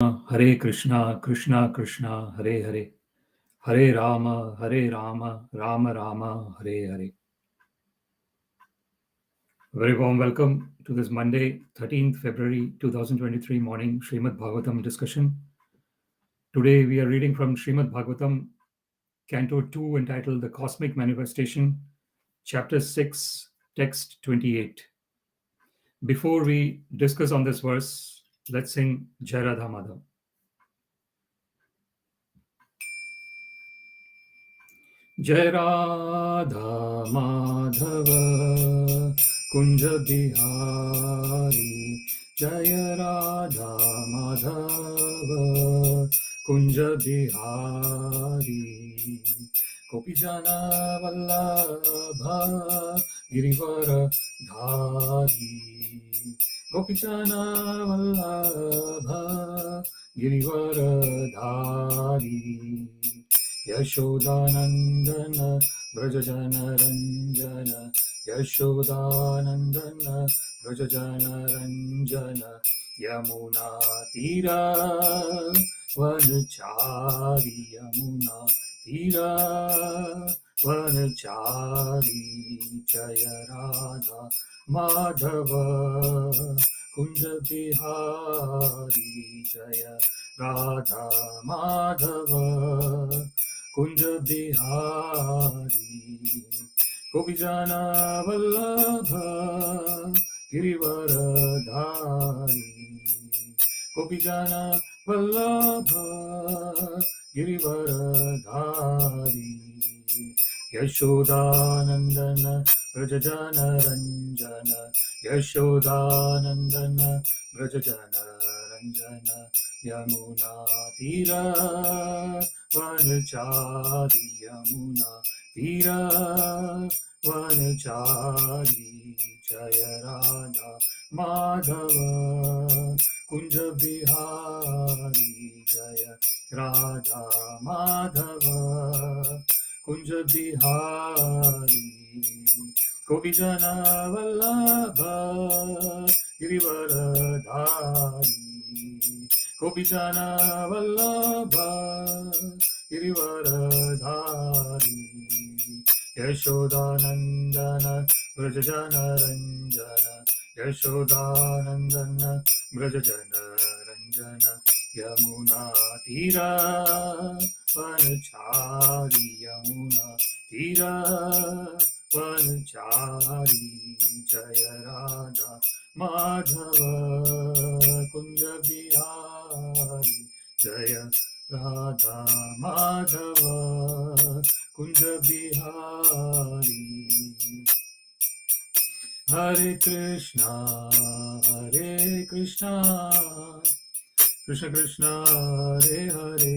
Hare Krishna, Krishna Krishna, Hare Hare, Hare Rama, Rama Rama, Hare Hare. Very warm welcome to this Monday, 13th February 2023 morning Śrīmad-Bhāgavatam discussion. Today we are reading from Śrīmad-Bhāgavatam, Canto 2, entitled The Cosmic Manifestation, Chapter 6, Text 28. Before we discuss on this verse, let's sing Jai Radha Madhav. Jai Radha Madhava Kunja Bihari, Jai Radha Madhava Kunja Bihari, Gopijana Vallabha Girivara Dhari, Gopijana Vallabha Girivara Dhari, Yashodanandana Brajajana Ranjana, Yashodanandana Brajajana Ranjana, Yamuna Tira Vanachari, Yamuna Tira Vanachari, Jaya Radha Madhava Kunja Bihari, Jaya Radha Madhava Kunja Bihari, Gopijana Vallabha Girivara Dhari, Gopijana Vallabha Girivara Dhari, Yashodanandana Brajajana Ranjana, Yashodanandana Brajajana Ranjana, Yamuna Tira Vanachari, Yamuna Tira Vanachari, Jaya Radha Madhava Kunja Bihari, Jaya Radha Madhava Kunja Bihari, Gopijana Vallabha Girivara Dhari, Gopijana Vallabha Girivara Dhari, Yashodanandana Brajajana Ranjana, Yashodanandana Brajajana Ranjana, Yamuna Tira Vanachari, Yamuna Tira Vanachari, Jaya Radha Madhava Kunja Bihari, Jaya Radha Madhava Kunja Bihari. Hare Krishna, Hare Krishna, Krishna Krishna, Hare Hare,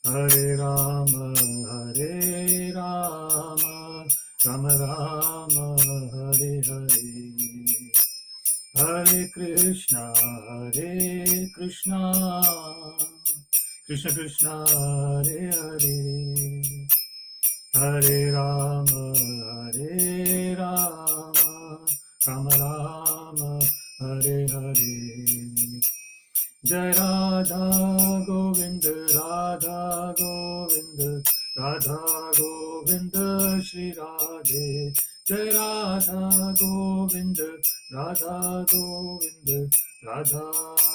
Hare Rama, Hare Rama, Rama Rama, Hare Hare, Hare Krishna, Hare Krishna, Krishna Krishna, Hare Hare, Hare Rama, Hare Rama, Rama Rama, Hare Hare. Jai Radha Govinda, Radha Govinda, Radha Govinda, Shri Radhe. Jai Radha Govinda, Radha Govinda, Radha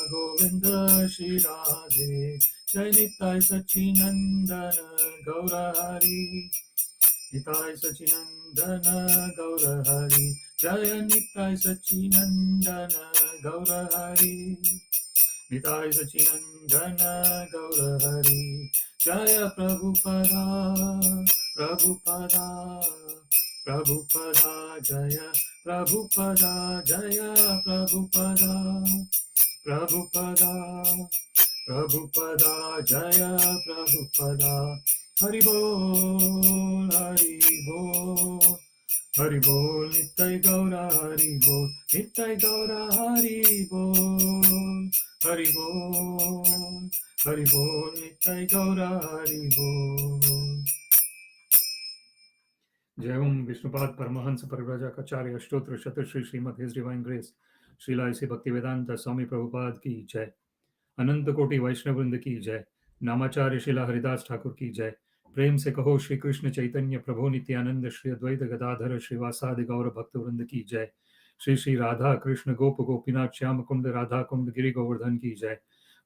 Govinda, Shri Radhe. Jai Nitai Sachinandana Gaurahari, Nitai Sachinandana Gaurahari, Jaya Nitai Sachinandana Gaurahari, Nitai Sachinandana Gaurahari, Jaya Prabhupada, Prabhupada, Prabhupada, Jaya Prabhupada, Jaya Prabhupada, Prabhupada, Prabhupada, Jaya Prabhupada, Hari Bol, Hari Bol, Hari Bol, Nitai Gaura, Hari Bol, Nitai Gaura, Hari Bol, Hari Bol, Hari Bol, Nitai Gaura, Hari Bol. Jayam Vishnupad Paramahansa Parivrajakacarya Ashtotra Shatar Shri Srimad His Divine Grace Srila A.C. Bhaktivedanta Swami Prabhupada Ki Jai. अनंत कोटि वैष्णव वृंद की जय। नामाचार्य शिला हरिदास ठाकुर की जय। प्रेम से कहो श्री कृष्ण चैतन्य प्रभु नित्यानंद श्री अद्वैत गदाधर श्रीवासादि गौर भक्त वृंद की जय। श्री श्री राधा कृष्ण गोप गोपीनाथ श्याम कुंड राधा कुंड गिरि गोवर्धन की जय।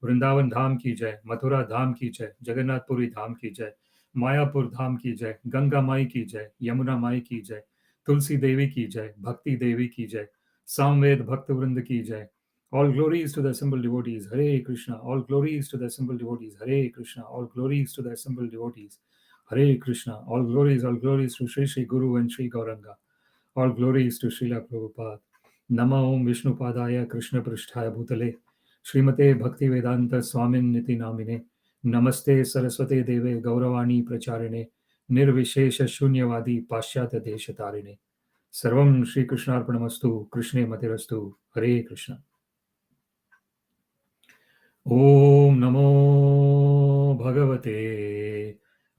वृंदावन धाम की जय। मथुरा धाम की जय। जगन्नाथपुरी धाम की जय। मायापुर धाम की जय। गंगा माई की जय। यमुना माई की जय। तुलसी देवी की जय। भक्ति देवी की जय। सामवेद भक्त वृंद की जय। All glories to the assembled devotees. Hare Krishna. All glories to the assembled devotees. Hare Krishna. All glories to the assembled devotees. Hare Krishna. All glories to Sri Sri Guru and Sri Gauranga. All glories to Srila Prabhupada. Nama Om Vishnu Padaya Krishna Prishthaya Bhutale. Srimate Bhakti Vedanta Swamin Niti Namine. Namaste Saraswate Deve Gauravani Pracharine. Nirvishesha Shunyavadi Pashyata Deshatarine. Sarvam Shri Krishna Arpanamastu. Krishne Matirastu. Hare Krishna. ॐ नमो भगवते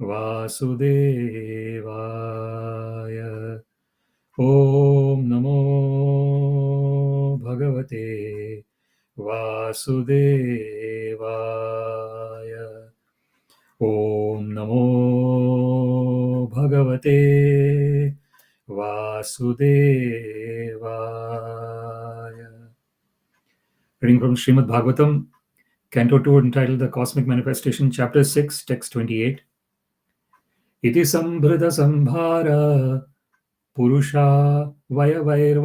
वासुदेवाय। ॐ नमो भगवते वासुदेवाय। ॐ नमो भगवते वासुदेवाय। Reading from Śrīmad-Bhāgavatam, Canto 2, entitled The Cosmic Manifestation, Chapter 6, Text 28. Iti sambhṛta-sambhāraḥ puruṣāvayavair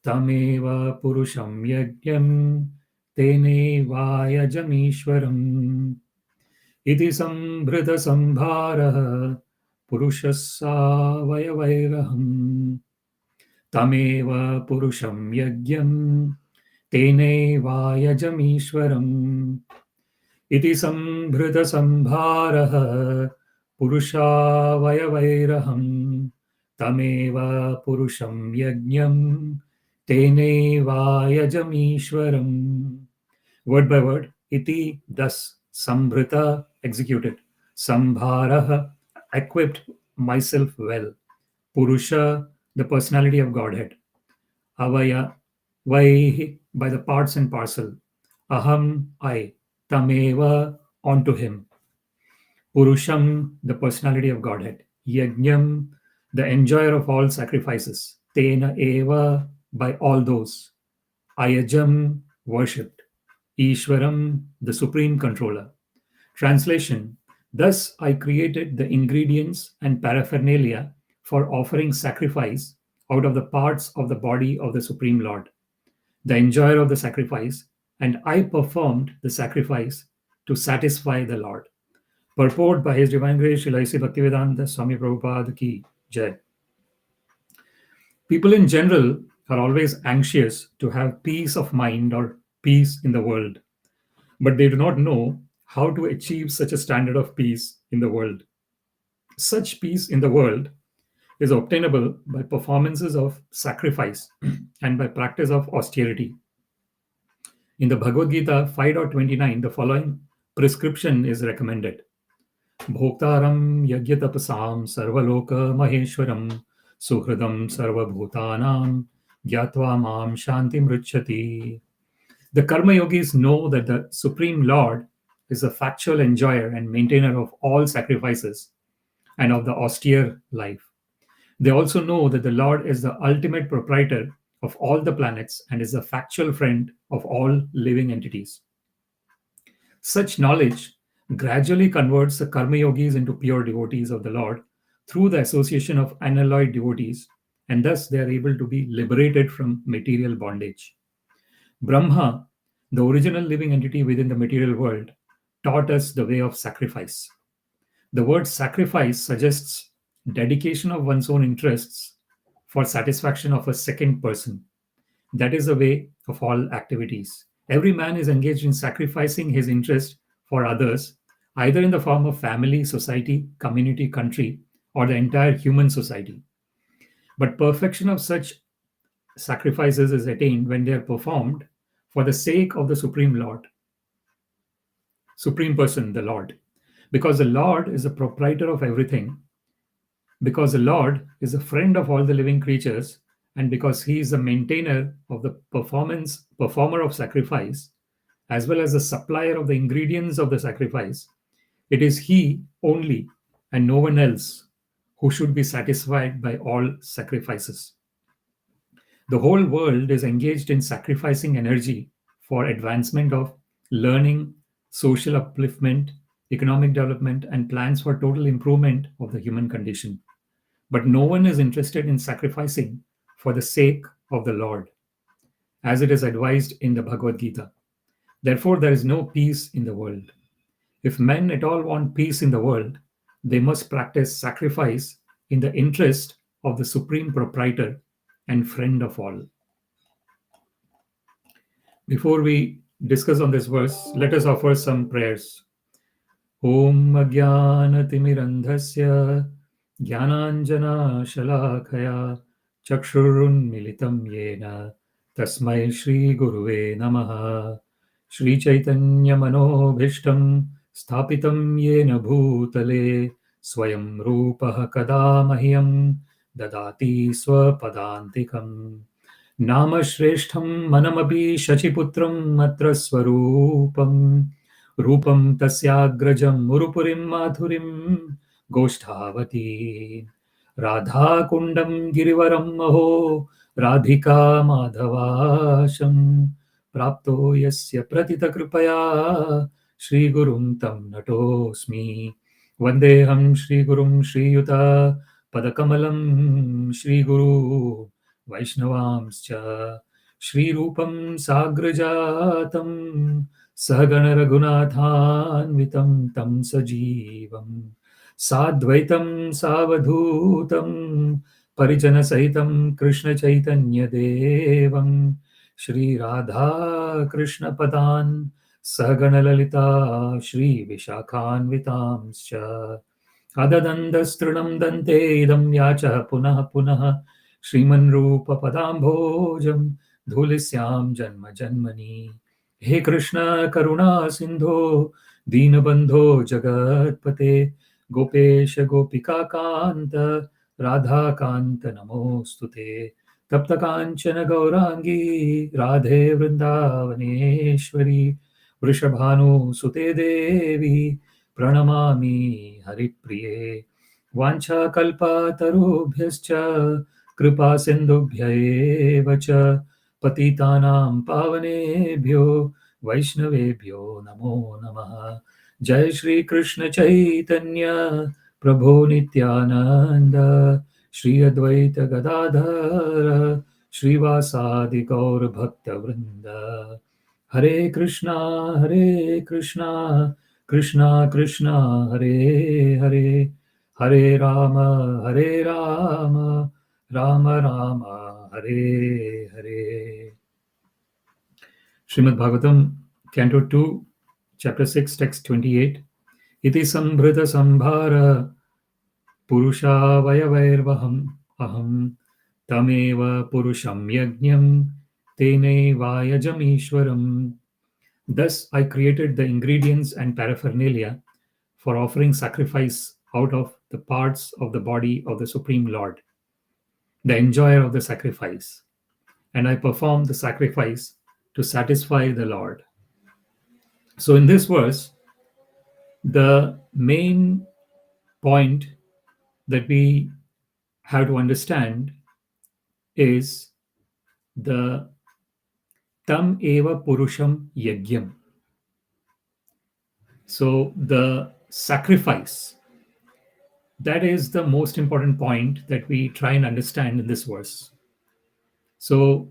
tameva puruṣaṁ yajñaṁ tenaivāyajam īśvaram. Iti sambhṛta-sambhāraḥ puruṣāvayavair tameva puruṣaṁ yajñaṁ tenaivāyajam īśvaram. Iti sambhṛta-sambhāraḥ puruṣāvayavair tameva puruṣaṁ yajñaṁ tenaivāyajam īśvaram. Word by word, iti, thus, sambhṛta, executed, sambhāraḥ, equipped myself well, purusha, the personality of Godhead, avaya, vai, by the parts and parcel, aham, I, tameva, onto him, puruṣaṁ, the personality of Godhead, yajñaṁ, the enjoyer of all sacrifices, tena eva, by all those, ayajam, worshipped, īśvaram, the supreme controller. Translation: thus I created the ingredients and paraphernalia for offering sacrifice out of the parts of the body of the Supreme Lord, the enjoyer of the sacrifice, and I performed the sacrifice to satisfy the Lord. Purport by His Divine Grace Srila A.C. Bhaktivedanta Swami Prabhupada Ki Jai. People in general are always anxious to have peace of mind or peace in the world, but they do not know how to achieve such a standard of peace in the world. Such peace in the world is obtainable by performances of sacrifice and by practice of austerity. In the Bhagavad Gita 5.29, the following prescription is recommended. Bhoktaram yajñatapasam sarvaloka maheshwaram suhridam sarvabhutanam gyatva mam shantim ruchyati. The Karma Yogis know that the Supreme Lord is the factual enjoyer and maintainer of all sacrifices and of the austere life. They also know that the Lord is the ultimate proprietor of all the planets and is the factual friend of all living entities. Such knowledge gradually converts the Karma Yogis into pure devotees of the Lord through the association of unalloyed devotees, and thus they are able to be liberated from material bondage. Brahma, the original living entity within the material world, taught us the way of sacrifice. The word sacrifice suggests dedication of one's own interests for satisfaction of a second person. That is the way of all activities. Every man is engaged in sacrificing his interest for others, either in the form of family, society, community, country, or the entire human society. But perfection of such sacrifices is attained when they are performed for the sake of the Supreme Lord, Supreme Person, the Lord. Because the Lord is the proprietor of everything, because the Lord is a friend of all the living creatures, and because he is the maintainer of the performer of sacrifice, as well as the supplier of the ingredients of the sacrifice, it is he only and no one else who should be satisfied by all sacrifices. The whole world is engaged in sacrificing energy for advancement of learning, social upliftment, economic development, and plans for total improvement of the human condition. But no one is interested in sacrificing for the sake of the Lord, as it is advised in the Bhagavad Gita. Therefore, there is no peace in the world. If men at all want peace in the world, they must practice sacrifice in the interest of the supreme proprietor and friend of all. Before we discuss on this verse, let us offer some prayers. Om Ajnanatimidandhasya Jnananjana Shalakaya Chakshurunmilitam Yena Tasmai Shri Guruve Namaha. Shri Chaitanya Manobhishtam Sthapitam Yena Bhutale Swayam Rupaha Kada Mahyam Dadati Swapadantikam. Namashreshtham manamapi shachiputram atra swarupam rupam tasyagrajam murupurim madhurim goshthavati radha kundam girivaram maho radhika madhavasham prapto yasya pratita kripaya shri gurum tam natosmi vandeham shri gurum shri yuta padakamalam shri guru Vaishnavamscha Shri Rupam Sagrajatam Sahagana Raghunathanvitam Tam Sajivam Sadvaitam Savadhutam Parijana Sahitam Krishna Chaitanya Devam Shri Radha Krishna Padan Sahagana Lalita Shri Vishakhanvitamscha Adadandastrinam Dante Idam Yacha Punah Punah Shriman Rupa Padambhojam Dhulisyam Janma Janmani. He Krishna Karuna Sindho Deenabandho Jagatpate Gopesha Gopika Kanta Radha Kanta Namostute Tapta Kanchana Gaurangi Radhe Vrindavaneshwari Vrishabhanu Sute Devi Pranamami Haripriye Vancha Kalpa Tarubhyascha Kripa Sindhubhya eva Patitanam Pavanebhyo Vaishnavebhyo Namo Namaha. Jai Shri Krishna Chaitanya Prabhu Nityananda Shri Advaita Gadadhara Shri Vasadi Gaur Bhakta Vrinda. Hare Krishna Krishna Krishna Hare Hare Hare Rama Rama Rama Hare Hare. Śrīmad-Bhāgavatam, Canto 2, Chapter 6, Text 28. Iti sambhṛta-sambhāraḥ puruṣāvayavair aham tameva puruṣaṁ yajñaṁ tenaivāyajam īśvaram. Thus I created the ingredients and paraphernalia for offering sacrifice out of the parts of the body of the Supreme Lord, the enjoyer of the sacrifice, and I perform the sacrifice to satisfy the Lord. So in this verse, the main point that we have to understand is the tam eva puruṣaṁ yajñaṁ. So the sacrifice, that is the most important point that we try and understand in this verse. So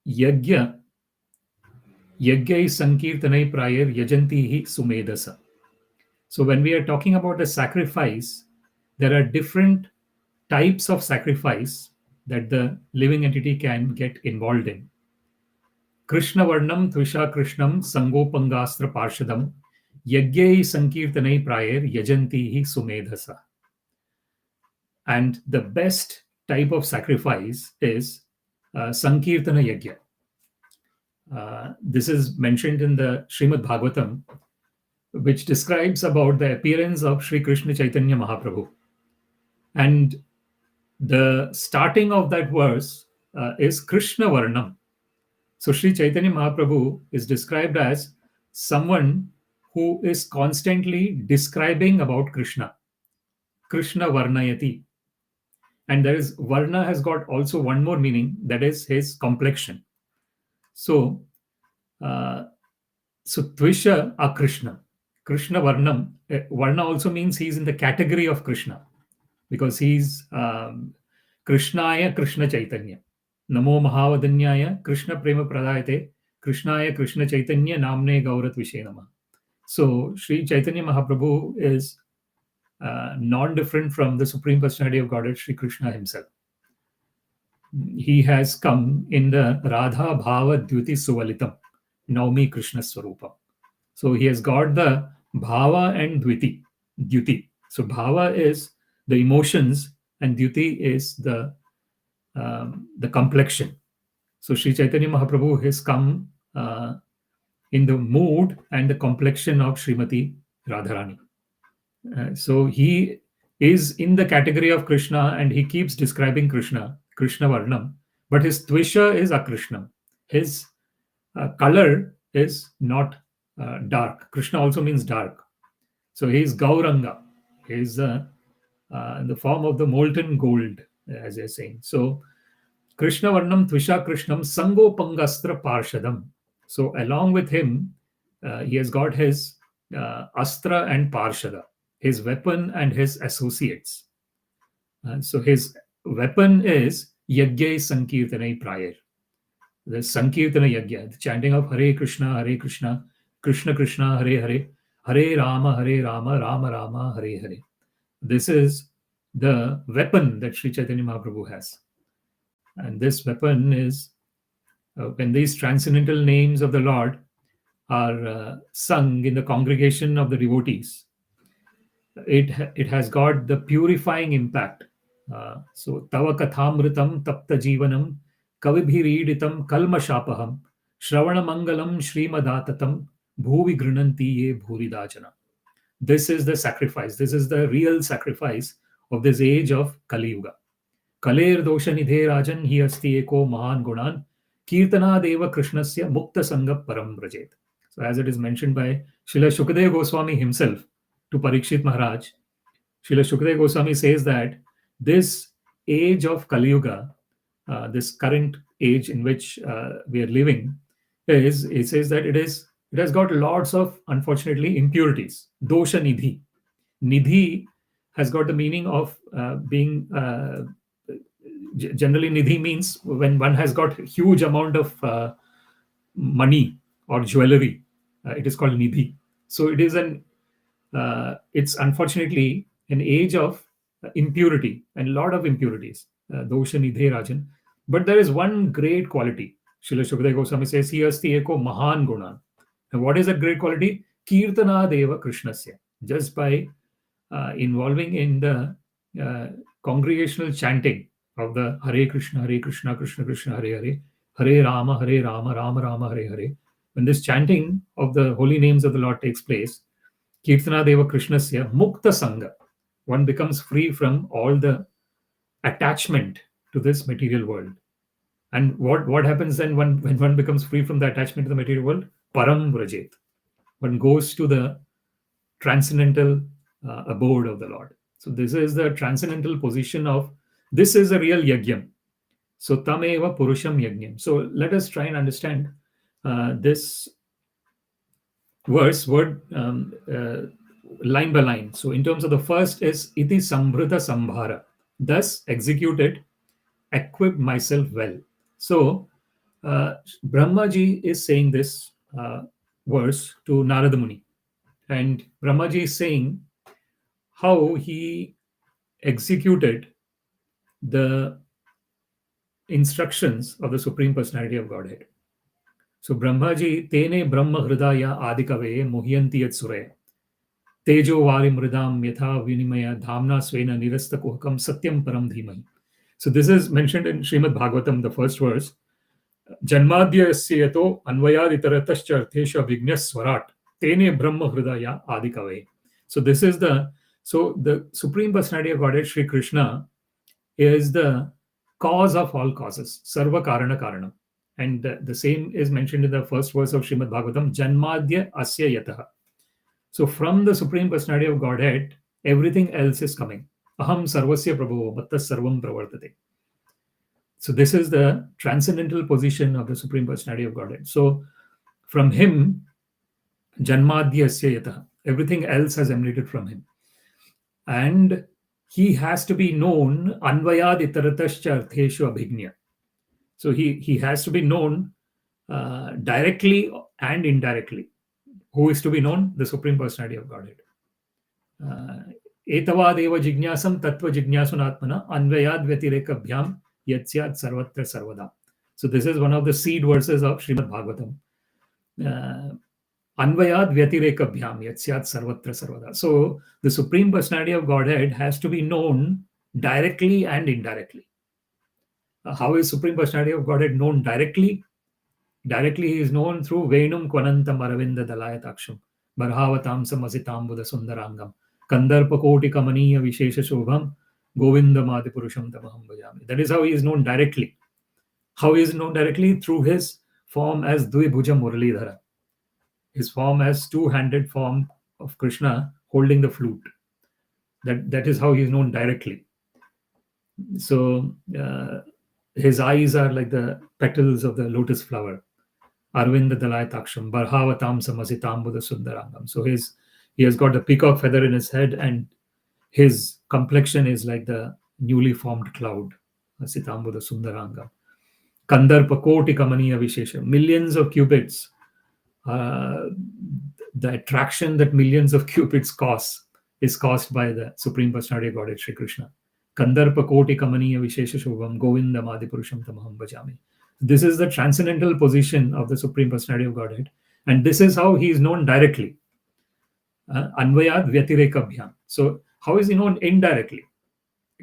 yajña is sankirtanaiprāyir yajantihi sumedasa. So when we are talking about a sacrifice, there are different types of sacrifice that the living entity can get involved in. Krishna Varnam Tvisha Krishnam Sangopangastra Parshadam Yajñai Sankirtanai Prayir Yajantihi Sumedhasa. And the best type of sacrifice is Sankirtana Yajña. This is mentioned in the Śrīmad-Bhāgavatam, which describes about the appearance of Sri Krishna Chaitanya Mahaprabhu. And the starting of that verse is Krishna Varnam. So Sri Chaitanya Mahaprabhu is described as someone who is constantly describing about Krishna. Krishna Varnayati. And there is Varna has got also one more meaning, that is his complexion. So, Tvisha Akrishna. Krishna Varnam. Varna also means he's in the category of Krishna because he's Krishnaya Krishna Chaitanya. Namo Mahavadanyaya Krishna Prema Pradayate Krishnaya Krishna Chaitanya Namne Gaurat Vishe Nama. So Sri Chaitanya Mahaprabhu is non-different from the Supreme Personality of Godhead, Sri Krishna himself. He has come in the Radha Bhava Dhyuti Suvalitam, Naumi Krishna Swarupa. So he has got the Bhava and Dhyuti. So Bhava is the emotions and Dhyuti is the complexion. So Sri Chaitanya Mahaprabhu has come in the mood and the complexion of Srimati Radharani. So he is in the category of Krishna and he keeps describing Krishna Varnam, but his Tvisha is Akrishnam. His color is not dark. Krishna also means dark. So he is Gauranga. He is in the form of the molten gold, as they're saying. So Krishna Varnam Tvisha Krishnam Sango Pangastra Parshadam. So along with him, he has got his Astra and Parshada, his weapon and his associates. So his weapon is Yajñai Sankirtanai Prayar. The Sankirtana Yajña, the chanting of Hare Krishna, Krishna Krishna, Hare Hare, Hare Rama, Rama Rama, Hare Hare. This is the weapon that Sri Chaitanya Mahaprabhu has. And this weapon is, when these transcendental names of the Lord are sung in the congregation of the devotees, it has got the purifying impact. So Tava Kathamritam Tapta Jivanam Kavibhiriditam Kalmashapaham Shravana Mangalam Śrīmad-Bhāgavatam Bhuvi Grinanti Ye Bhuridajana. This is the sacrifice. This is the real sacrifice of this age of Kali Yuga. Kaler dosha nidhe rajan hi asti eko mahan gunan kirtana deva krishnasya mukta sangha param brajet. So as it is mentioned by Srila Shukadeva Goswami himself to Parikshit Maharaj, Srila Shukadeva Goswami says that this age of Kali Yuga, this current age in which we are living, it says that it has got lots of, unfortunately, impurities. Dosha nidhi. Nidhi has got the meaning of being, generally nidhi means when one has got huge amount of money or jewelry, it is called nidhi. So it is it's unfortunately an age of impurity and a lot of impurities. Dosha nidhe rajan. But there is one great quality. Srila Shukadeva Goswami says, he asti eko mahan gunan. And what is that great quality? Kirtana deva krishnasya. Just by involving in the congregational chanting of the Hare Krishna, Krishna Krishna, Hare Hare, Hare Rama, Rama Rama, Hare Hare. When this chanting of the holy names of the Lord takes place, Kirtana deva krishnasya mukta sangha. One becomes free from all the attachment to this material world. And what happens then when one becomes free from the attachment to the material world? Param brajet. One goes to the transcendental abode of the Lord. So this is the transcendental position of, this is a real yajñaṁ. So tameva puruṣaṁ yajñaṁ. So let us try and understand this verse, word line by line. So in terms of the first is iti sambhṛta-sambhāraḥ. Thus executed, equipped myself well. So Brahmaji is saying this verse to Narada Muni. And Brahmaji is saying how he executed the instructions of the Supreme Personality of Godhead. So Brahmaji, tene brahma hridaya adikave muhyanti yat suraya. Tejo vari mridam yatha vinimaya dhamna svena nirasta kuhakam satyam param dhimai. So this is mentioned in Śrīmad-Bhāgavatam, the first verse. Janmadhyasya yato anvayaditarataścha arthesha vignyaswarat tene brahma hridaya adikave. So this is the Supreme Personality of Godhead, Sri Krishna, is the cause of all causes, sarva karana karanam. And the same is mentioned in the first verse of Śrīmad-Bhāgavatam, Janmadya asya yataha. So from the Supreme Personality of Godhead, everything else is coming. Aham sarvasya prabhavo mattas sarvam pravartate. So this is the transcendental position of the Supreme Personality of Godhead. So from him, Janmadya asya yataha, everything else has emanated from him. And he has to be known anvayad itaratascha artheshu abhignya. So he has to be known directly and indirectly. Who is to be known? The Supreme Personality of Godhead. Etavadeva jijñāsam tattva jijñāsunatmana anvayad vyatirekabhyam yatsyat sarvatra sarvada. So this is one of the seed verses of Śrīmad-Bhāgavatam. Anvayad vyatirekabhyam yatsyat sarvatra sarvada. So the Supreme Personality of Godhead has to be known directly and indirectly. How is Supreme Personality of Godhead known directly? Directly he is known through Venum Kvanantam Aravinda Dalayataksam Barhavatam Samasitambuda Sundarangam Kandarpakoti Kamaniya Vishesha Shobham Govinda Madi puruṣaṁ tamaham bhajami. That is how he is known directly. How he is known directly? Through his form as Dvibhuja Muralidhara. His form as two-handed form of Krishna holding the flute. That is how he is known directly. So his eyes are like the petals of the lotus flower. Arvinda Dalayataksam Barhavatam Samasitambuda Sundarangam. So he has got a peacock feather in his head, and his complexion is like the newly formed cloud. Sitambuda Sundarangam. Kandarpakoti Kamaniya Vishesha. Millions of cupids. The attraction that millions of cupids cause is caused by the Supreme Personality of Godhead, Sri Krishna. Kandarpakoti Kamaniya Vishesha Shobham Govinda Madi puruṣaṁ tamaham bhajami. This is the transcendental position of the Supreme Personality of Godhead, and this is how he is known directly. Anvayad vyatirekabhyam. So how is he known indirectly?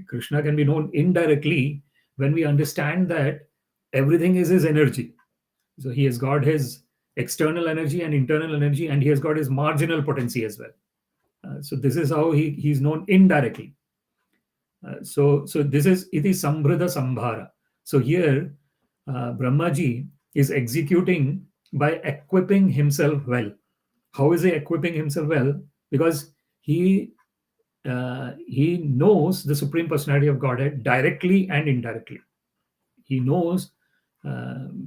Krishna can be known indirectly when we understand that everything is his energy. So he has got his external energy and internal energy, and he has got his marginal potency as well. So this is how he is known indirectly. So this is iti sambhṛta-sambhāraḥ. So here Brahmaji is executing by equipping himself well. How is he equipping himself well? Because he knows the Supreme Personality of Godhead directly and indirectly. He knows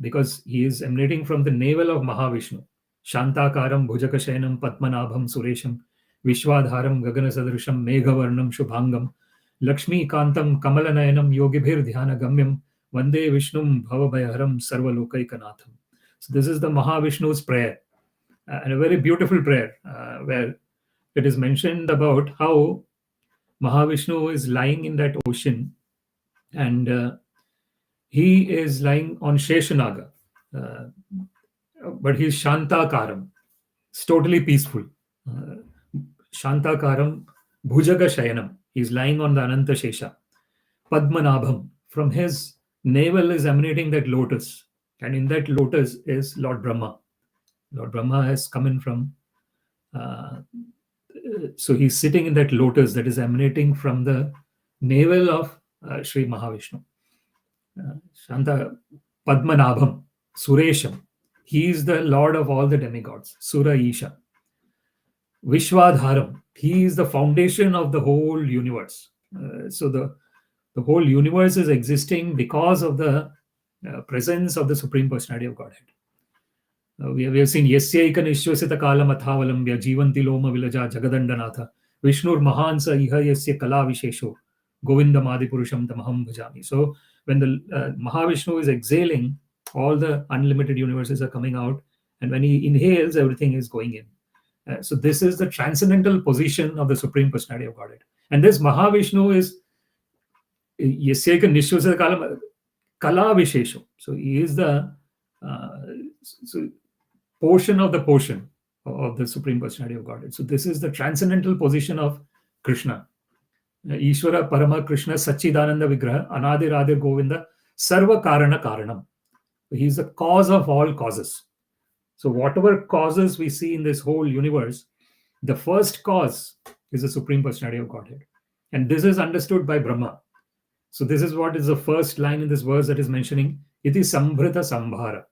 because he is emanating from the navel of Mahavishnu. Shantakaram bhujakashayanam padmanabham suresham vishwadharam gaganasadrisham meghavarnam shubhangam Lakshmi Kantam Kamalanayanam Yogibhir Dhyana Gamyam Vande Vishnum Bhavabhayaharam Sarvalokaikanātham. So this is the Mahavishnu's prayer, and a very beautiful prayer where it is mentioned about how Mahavishnu is lying in that ocean, and he is lying on Sheshanaga, but he is Shantakaram. It's totally peaceful. Shantakaram Bhujaga Shayanam. He is lying on the Ananta Shesha. Padmanabham. From his navel is emanating that lotus. And in that lotus is Lord Brahma. Lord Brahma has come in from... so he's sitting in that lotus that is emanating from the navel of Sri Mahavishnu. Shanta Padmanabham. Suresham. He is the Lord of all the demigods. Sura Isha. Vishwadharam. He is the foundation of the whole universe. So the whole universe is existing because of the presence of the Supreme Personality of Godhead. We have seen Yasyaika Nishwasita Kala Mathavalambya Jivanti Loma Vilaja Jagadandanatha Vishnur Mahansa Iha Yasya Kala Vishesho Govinda Madi puruṣaṁ tamaham bhajami. So when the Mahavishnu is exhaling, all the unlimited universes are coming out, and when he inhales, everything is going in. So this is the transcendental position of the Supreme Personality of Godhead. And this Mahavishnu is Yasyaika Nishwasita Kala Vishesho. So he is the portion of the portion of the Supreme Personality of Godhead. So this is the transcendental position of Krishna. Īśvara Parama Krishna Sachidananda Vigraha Anadir Adir Govinda Sarva Karana Karanam. He is the cause of all causes. So whatever causes we see in this whole universe, the first cause is the Supreme Personality of Godhead. And this is understood by Brahma. So this is what is the first line in this verse that is mentioning iti sambhṛta-sambhāraḥ.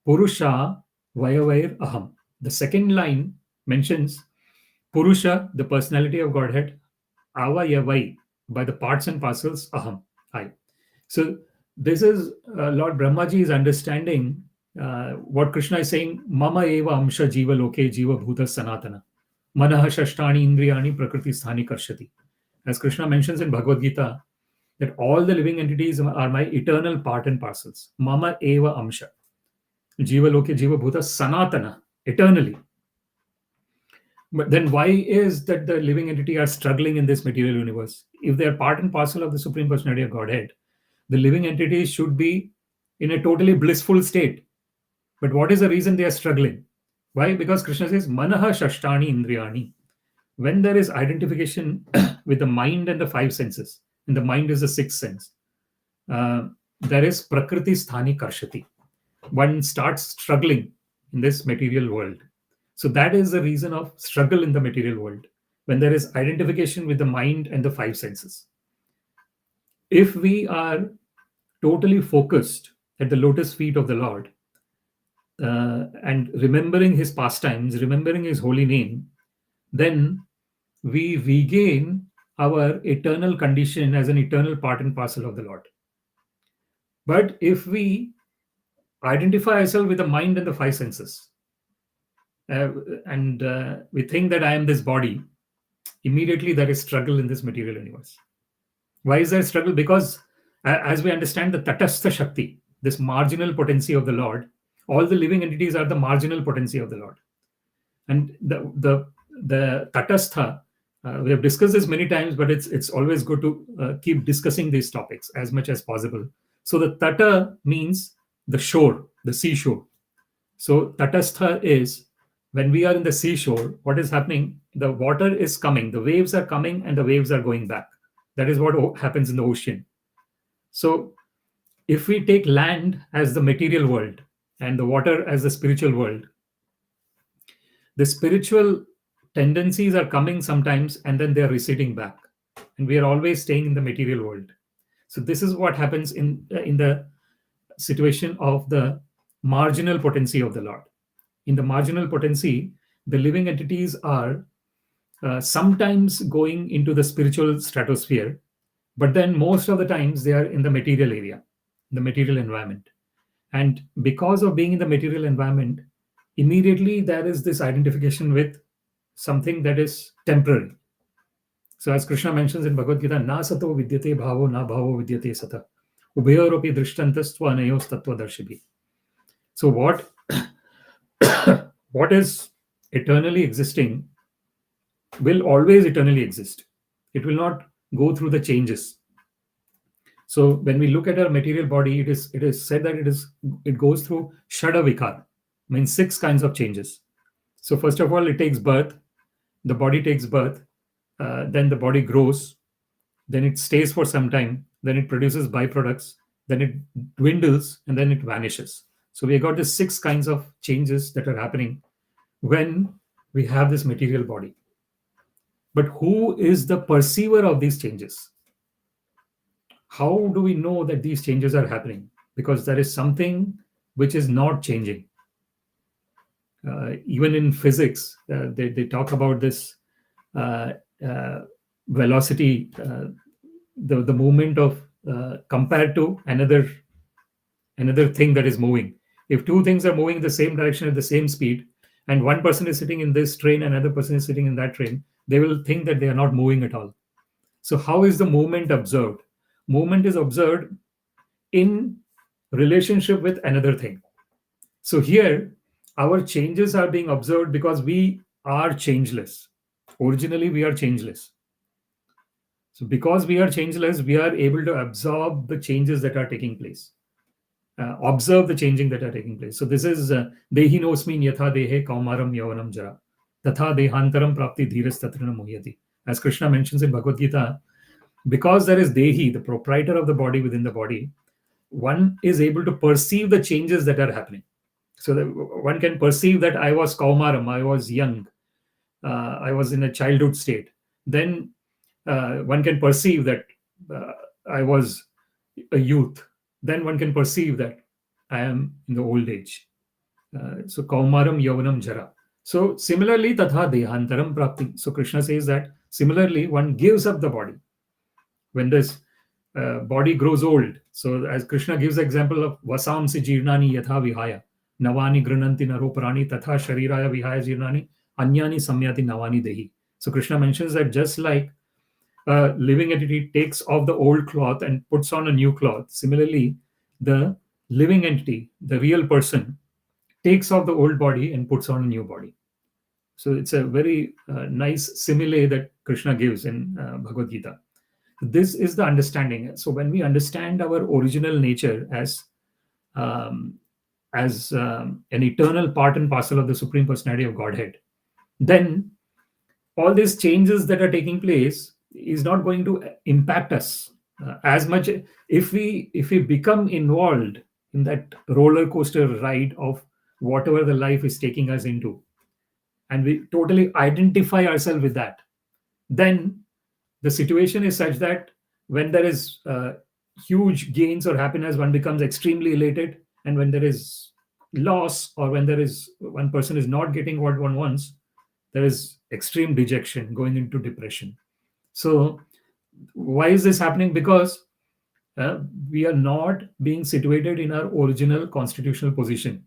Puruṣāvayavair aham. The second line mentions Purusha, the personality of Godhead, avayavai, by the parts and parcels, aham, I. So this is Lord Brahmaji is understanding what Krishna is saying, mama eva amsha jiva loke jiva bhuta sanātana. Manaha shashtani indriyani prakriti sthani karshati. As Krishna mentions in Bhagavad Gita, that all the living entities are my eternal part and parcels. Mama eva amsha. Jiva loke jiva bhuta sanātana, eternally. But then why is that the living entity are struggling in this material universe? If they are part and parcel of the Supreme Personality of Godhead, the living entities should be in a totally blissful state. But what is the reason they are struggling? Why? Because Krishna says, Manaha Shashtani Indriyani. When there is identification with the mind and the five senses, and the mind is the sixth sense, there is Prakriti Sthani Karshati. One starts struggling in this material world. So that is the reason of struggle in the material world, when there is identification with the mind and the five senses. If we are totally focused at the lotus feet of the Lord, and remembering his pastimes, remembering his holy name, then we regain our eternal condition as an eternal part and parcel of the Lord. But if we identify ourselves with the mind and the five senses, and we think that I am this body, immediately there is struggle in this material universe. Why is there struggle? Because as we understand the tatastha shakti, this marginal potency of the Lord, all the living entities are the marginal potency of the Lord. And the tatastha, we have discussed this many times, but it's always good to keep discussing these topics as much as possible. So the tata means the shore, the seashore. So tatastha is when we are in the seashore, what is happening? The water is coming, the waves are coming, and the waves are going back. That is what happens in the ocean. So if we take land as the material world and the water as the spiritual world, the spiritual tendencies are coming sometimes and then they're receding back. And we are always staying in the material world. So this is what happens in the situation of the marginal potency of the Lord. In the marginal potency, the living entities are sometimes going into the spiritual stratosphere, but then most of the times they are in the material area, the material environment. And because of being in the material environment, immediately there is this identification with something that is temporary. So as Krishna mentions in Bhagavad Gita, na sato vidyate bhavo na bhavo vidyate sata. Ubhayoropi drishtantastva anayos tattva darshibi. So what is eternally existing will always eternally exist. It will not go through the changes. So when we look at our material body, it is said that it goes through shada vikar, means 6 kinds of changes. So first of all, it takes birth. The body takes birth. Then the body grows. Then it stays for some time. Then it produces byproducts. Then it dwindles, and then it vanishes. So we got the 6 kinds of changes that are happening when we have this material body. But who is the perceiver of these changes? How do we know that these changes are happening? Because there is something which is not changing. Even in physics, they talk about this velocity, the movement of compared to another thing that is moving. If 2 things are moving in the same direction at the same speed, and one person is sitting in this train, another person is sitting in that train, they will think that they are not moving at all. So how is the movement observed? Movement is observed in relationship with another thing. So here, our changes are being observed because we are changeless. Originally, we are changeless. So because we are changeless, we are able to absorb the changes that are taking place. Observe the changing that are taking place. So this is dehi nosmin yatha dehe kaumaram yavanam jara tatha dehantaram prapti dhiras tatrana muhyati. As Krishna mentions in Bhagavad Gita, because there is dehi, the proprietor of the body within the body, one is able to perceive the changes that are happening. So that one can perceive that I was kaumaram, I was young, I was in a childhood state. Then one can perceive that I was a youth. then one can perceive that I am in the old age. So Kaumaram Yavanam Jara. So similarly, Tatha Dehantaram Prapti. So Krishna says that similarly, one gives up the body. When this body grows old, so as Krishna gives the example of Vasamsi Jirnani Yatha Vihaya, Navani Grananti Naroparani Tatha Shariraya Vihaya Jirnani, Anyani Samyati Navani Dehi. So Krishna mentions that just like a living entity takes off the old cloth and puts on a new cloth, similarly, the living entity, the real person, takes off the old body and puts on a new body. So it's a very nice simile that Krishna gives in Bhagavad Gita. This is the understanding. So when we understand our original nature as an eternal part and parcel of the Supreme Personality of Godhead, then all these changes that are taking place is not going to impact us as much. If we become involved in that roller coaster ride of whatever the life is taking us into, and we totally identify ourselves with that, then the situation is such that when there is huge gains or happiness, one becomes extremely elated, and when there is loss, or when there is one person is not getting what one wants, there is extreme dejection, going into depression. So why is this happening? Because we are not being situated in our original constitutional position.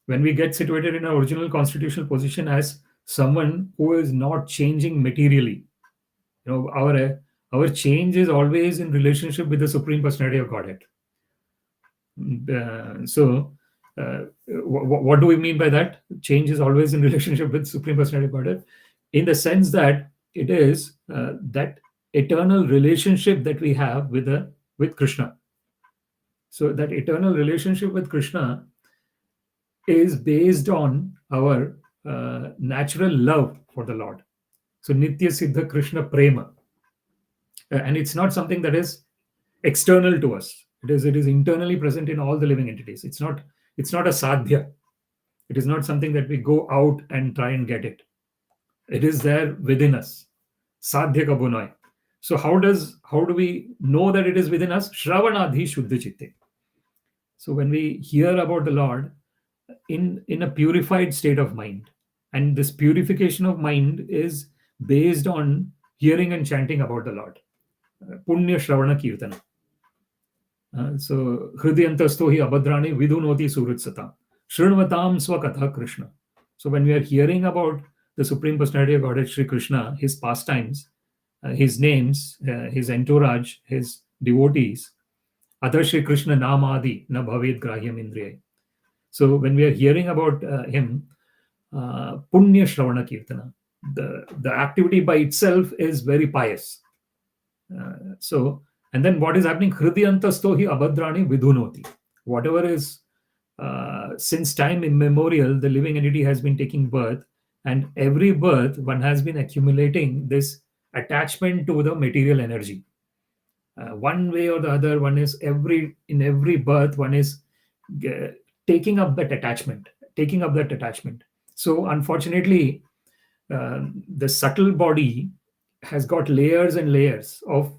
When we get situated in our original constitutional position as someone who is not changing materially, our change is always in relationship with the Supreme Personality of Godhead. What do we mean by that? Change is always in relationship with Supreme Personality of Godhead, in the sense that it is that eternal relationship that we have with Krishna. So that eternal relationship with Krishna is based on our natural love for the Lord. So Nitya Siddha Krishna Prema. And it's not something that is external to us. It is internally present in all the living entities. It's not a sadhya. It is not something that we go out and try and get it. It is there within us. Sadhya ka bunai. So how do we know that it is within us? Shravanadhi Shuddha Chitte. So when we hear about the Lord in a purified state of mind, and this purification of mind is based on hearing and chanting about the Lord. Punya Shravana Kirtana. So Hridayantasto hi abhadrani vidunoti surutsata. Shrunvatam swakatha Krishna. So when we are hearing about the Supreme Personality of Godhead Sri Krishna, his pastimes, his names, his entourage, his devotees, Adhar Shri Krishna Namadi na bhaved grahyam indriya. So when we are hearing about him, Punya Shravana Kirtana, the activity by itself is very pious. And then what is happening? Hridayantasto hi abhadrani vidhunoti. Whatever is, since time immemorial, the living entity has been taking birth, and every birth one has been accumulating this attachment to the material energy. One way or the other, in every birth, one is taking up that attachment. So unfortunately, the subtle body has got layers and layers of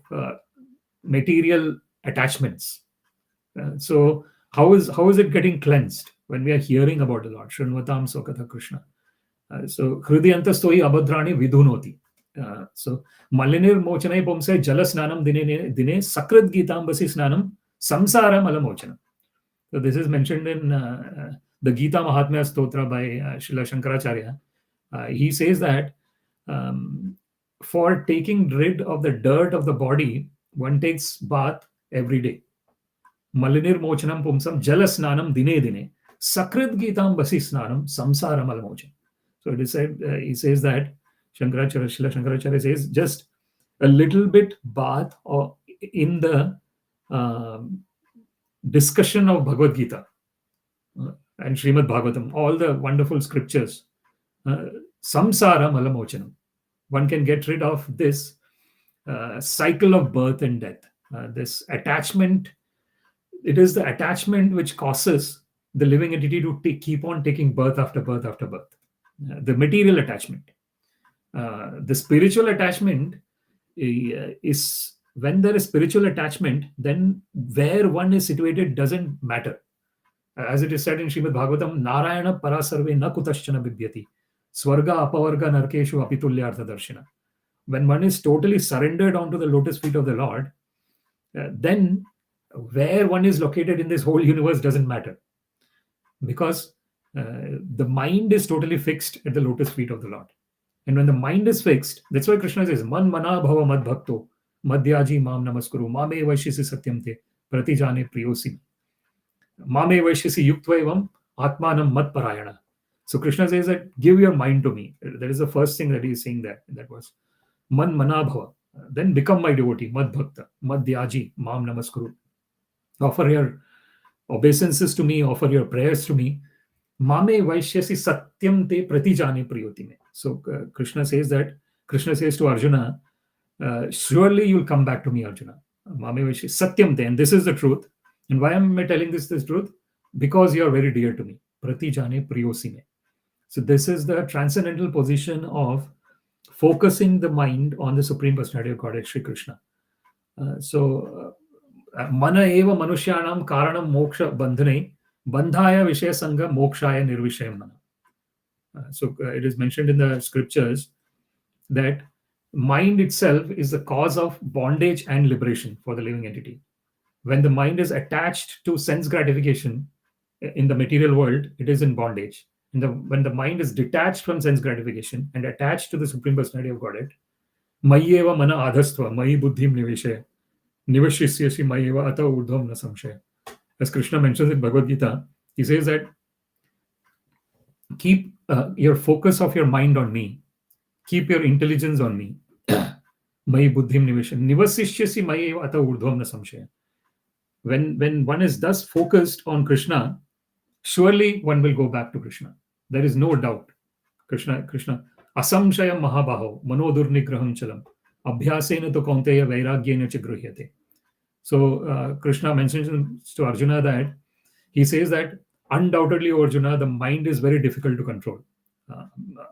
material attachments. So how is it getting cleansed when we are hearing about the Lord? Shrunvatam Swakatha Krishna. So Hridayantasto hi abhadrani vidhunoti. So Malinir Mochanai Pomse Jalasnanam Dine Sakrit Gitambasi Snanam Samsara Malamochanam. So this is mentioned in the Gita Mahatmya Stotra by Srila Shankaracharya. He says that for taking rid of the dirt of the body, one takes bath every day. Malinir Mochanam Pumsam Jalasnanam Dine Dine Sakrit Gitam Basi Snanam Samsara Malamochanam. So it is said, he says that Shankaracharya, Srila Shankaracharya says just a little bit bath or in the discussion of Bhagavad Gita and Śrīmad-Bhāgavatam, all the wonderful scriptures, samsara malamochanam. One can get rid of this cycle of birth and death. This attachment, it is the attachment which causes the living entity to keep on taking birth after birth after birth. The material attachment. The spiritual attachment is when there is spiritual attachment, then where one is situated doesn't matter. As it is said in Śrīmad-Bhāgavatam, Narayana parasarve na kutaśchana bibyati, swarga apavarga narkeshu apitulyartha darshana. When one is totally surrendered onto the lotus feet of the Lord, then where one is located in this whole universe doesn't matter, because the mind is totally fixed at the lotus feet of the Lord. And when the mind is fixed, that's why Krishna says, Man mana bhava mad bhakto, madhyaji mam namaskuru, mame vaishyasi satyam te, pratijane priyosi, mame vaishyasi yuktvaevam, atmanam mad parayana. So Krishna says that give your mind to me. That is the first thing that he is saying there. That was Man mana bhava. Then become my devotee, mad bhakta, madhyaji mam namaskuru. Offer your obeisances to me, offer your prayers to me. Mame vaishyasi satyam te pratijane priyotime. So Krishna says to Arjuna, surely you'll come back to me, Arjuna. Mame vaishyasi satyam te, and this is the truth. And why am I telling this truth? Because you are very dear to me. Pratijane priyosime. So this is the transcendental position of focusing the mind on the Supreme Personality of Godhead, Sri Krishna. Mana eva manushyanam karanam moksha bandhane, bandhaya vishaya sangha mokshaya nirvishayam mana. So it is mentioned in the scriptures that mind itself is the cause of bondage and liberation for the living entity. When the mind is attached to sense gratification in the material world, it is in bondage. And when the mind is detached from sense gratification and attached to the Supreme Personality of Godhead, mayeva mana adhastva, mayi buddhim niveshaya, nivashisyasi mayeva ata urdhvam na samshaya. As Krishna mentions in Bhagavad Gita, he says that keep your focus of your mind on me, keep your intelligence on me. Mayi buddhim niveshaya, nivasishyasi mayeva ata urdhvam na samshaya. When one is thus focused on Krishna, surely one will go back to Krishna. There is no doubt. Krishna, asamshayam mahabaho, manodurnigraham chalam, abhyasena to kaunteya vairagyena cha gruhyate. So Krishna mentions to Arjuna that he says that undoubtedly, Arjuna, the mind is very difficult to control.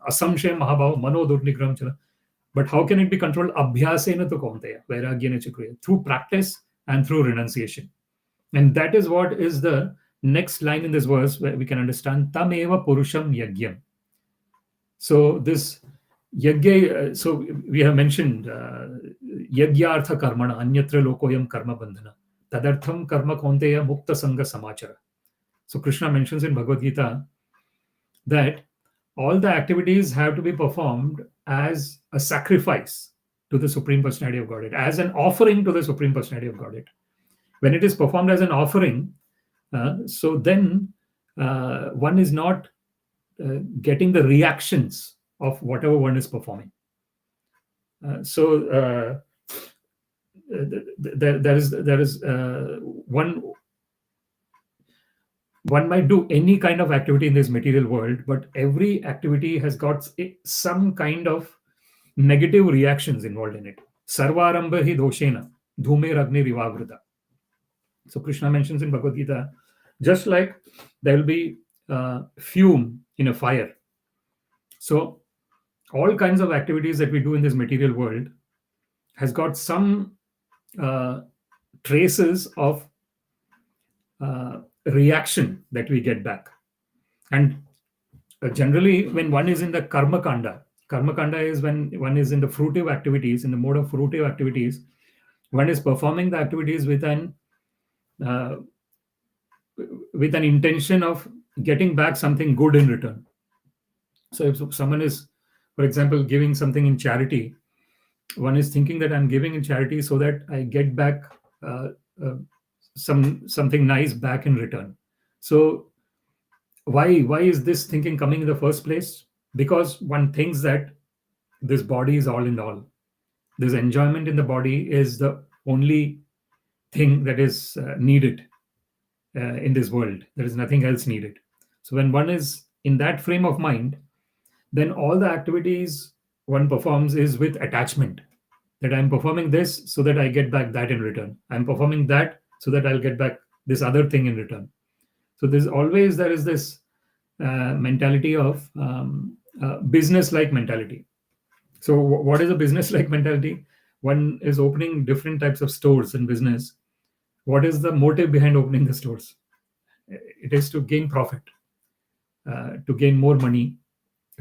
Asamshayam mahabaho, manodurnigraham chalam. But how can it be controlled? Abhyasena to kaunteya vairagyena cha gruhyate. Through practice and through renunciation. And that is what is the next line in this verse, where we can understand tameva puruṣaṁ yajñaṁ. So this yajña, so we have mentioned yajñārtha karmana anyatra lokoyam karma bandhana tadartham karma kaunteya mukta sangha samachara. So Krishna mentions in Bhagavad Gita that all the activities have to be performed as a sacrifice to the Supreme Personality of Godhead, as an offering to the Supreme Personality of Godhead. When it is performed as an offering, so then one is not getting the reactions of whatever one is performing. There is one might do any kind of activity in this material world, but every activity has got some kind of negative reactions involved in it. Sarvarambha hi doshena, dhume ragni rivavrita. So Krishna mentions in Bhagavad Gita, just like there will be fume in a fire. So all kinds of activities that we do in this material world has got some traces of reaction that we get back. And generally when one is in the karma kanda is when one is in the fruitive activities, in the mode of fruitive activities, one is performing the activities with an intention of getting back something good in return. So if someone is, for example, giving something in charity, one is thinking that I'm giving in charity so that I get back something nice back in return. So why is this thinking coming in the first place? Because one thinks that this body is all in all. This enjoyment in the body is the only thing that is needed in this world. There is nothing else needed. So when one is in that frame of mind, then all the activities one performs is with attachment, that I'm performing this so that I get back that in return. I'm performing that so that I'll get back this other thing in return. So there is this mentality of business-like mentality. So what is a business-like mentality? one is opening different types of stores in business, what is the motive behind opening the stores? It is to gain profit, to gain more money,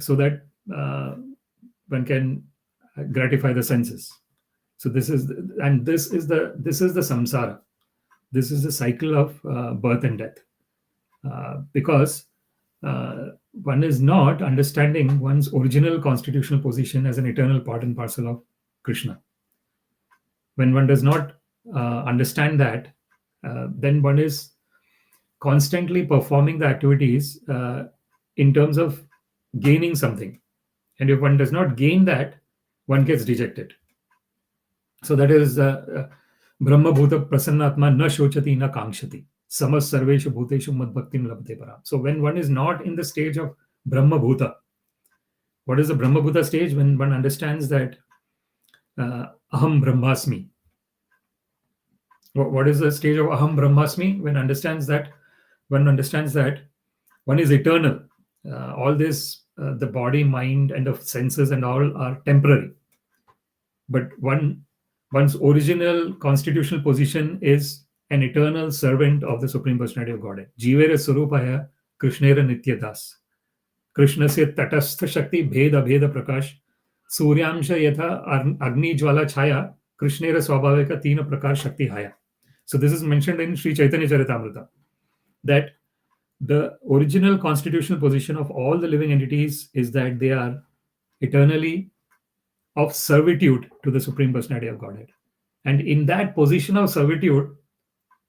so that one can gratify the senses. So this is the samsara. This is the cycle of birth and death, because one is not understanding one's original constitutional position as an eternal part and parcel of Krishna. When one does not understand that, then one is constantly performing the activities in terms of gaining something. And if one does not gain that, one gets dejected. So that is Brahma Bhuta Prasannatma na shochati na kangshati. Samas sarveshu bhuteshu madbhaktim labdhe param. So when one is not in the stage of Brahma Bhuta, what is the Brahma Bhuta stage? When one understands that aham brahmasmi. What is the stage of aham brahmasmi? When one understands that one is eternal. All this, the body, mind, and the senses and all are temporary. But one's original constitutional position is an eternal servant of the Supreme Personality of Godhead. Jivere Surupaya Krishnera Nitya Das. Krishna se tatastha shakti bheda bheda prakash. Suryamsha yatha agni jwala chaya. Krishnera swabhavika tina prakar shakti haya. So this is mentioned in Sri Chaitanya Charitamrita, that the original constitutional position of all the living entities is that they are eternally of servitude to the Supreme Personality of Godhead. And in that position of servitude,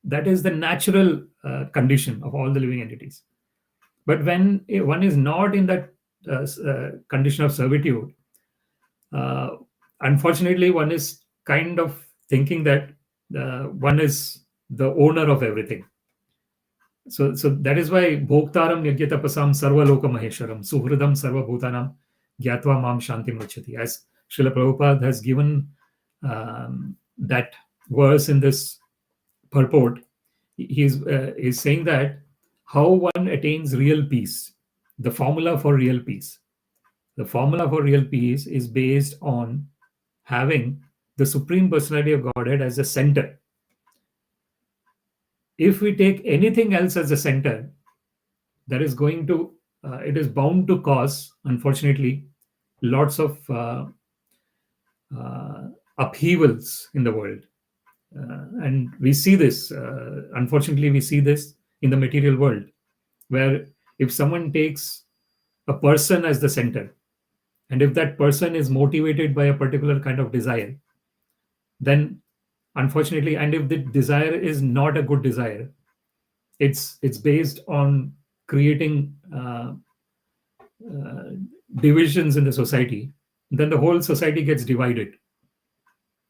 that is the natural condition of all the living entities. But when one is not in that condition of servitude, unfortunately, one is kind of thinking that one is the owner of everything. So that is why Bhoktaram Yagyatapasam Sarvaloka Mahesharam Suhridam Sarva Bhutanam Gyatva Mam Shantim Rachati. As Srila Prabhupada has given that verse in this purport, he is saying that how one attains real peace, the formula for real peace. The formula for real peace is based on having the Supreme Personality of Godhead as the center. If we take anything else as a center, that is going to, it is bound to cause, unfortunately, lots of upheavals in the world. And we see this, unfortunately, we see this in the material world, where if someone takes a person as the center, and if that person is motivated by a particular kind of desire, then unfortunately, and if the desire is not a good desire, it's based on creating divisions in the society, then the whole society gets divided.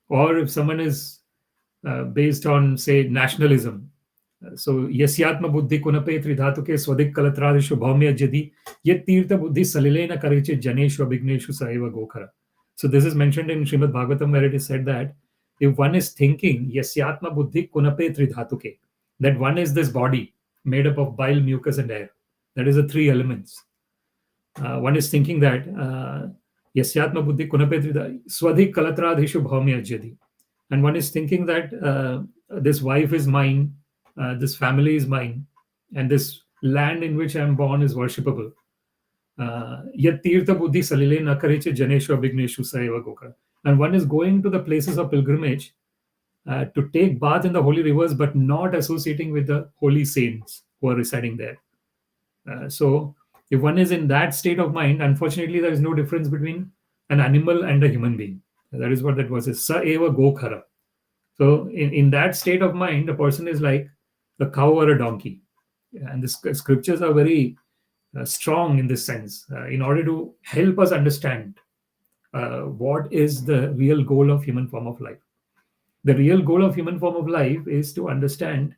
Or if someone is based on, say, nationalism, so yasyatma buddhi kunape tridhatuke swadik kalatradishu bhaumya jadi yet tirtha buddhi salilena kareche janeshu abhigneshu saeva gokhara. So this is mentioned in Śrīmad-Bhāgavatam, where it is said that if one is thinking yasyatma buddhi kunape tridhatuke, that one is this body made up of bile, mucus, and air, that is the three elements. One is thinking that yasyatma buddhi kunape tridhatuke swadik kalatradishu bhaumya jadi, and one is thinking that this wife is mine, this family is mine, and this land in which I am born is worshipable. Yat tirtha buddhi salile nakareche janeshu abhigneshu saeva gokhara. And one is going to the places of pilgrimage to take bath in the holy rivers, but not associating with the holy saints who are residing there. So if one is in that state of mind, unfortunately, there is no difference between an animal and a human being. That is what that verse is. Sa eva gokhara. So in that state of mind, a person is like a cow or a donkey. And the scriptures are very strong in this sense, in order to help us understand what is the real goal of human form of life. The real goal of human form of life is to understand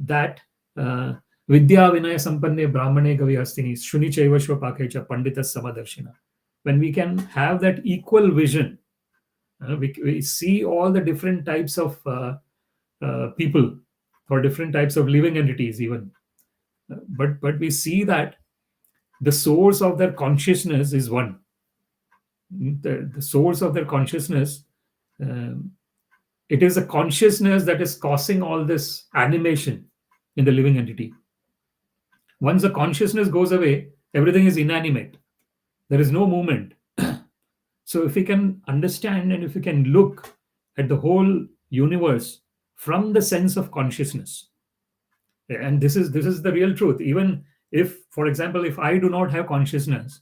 that vidya vinaya sampanne brahmane gaviyastini shuni chaiva shvapakecha panditas samadarshina. When we can have that equal vision, we see all the different types of people or different types of living entities even. But we see that the source of their consciousness is one. The source of their consciousness Um, it is a consciousness that is causing all this animation in the living entity. Once the consciousness goes away, everything is inanimate. There is no movement. So if we can understand and if we can look at the whole universe from the sense of consciousness, and this is the real truth. Even if, for example, if I do not have consciousness,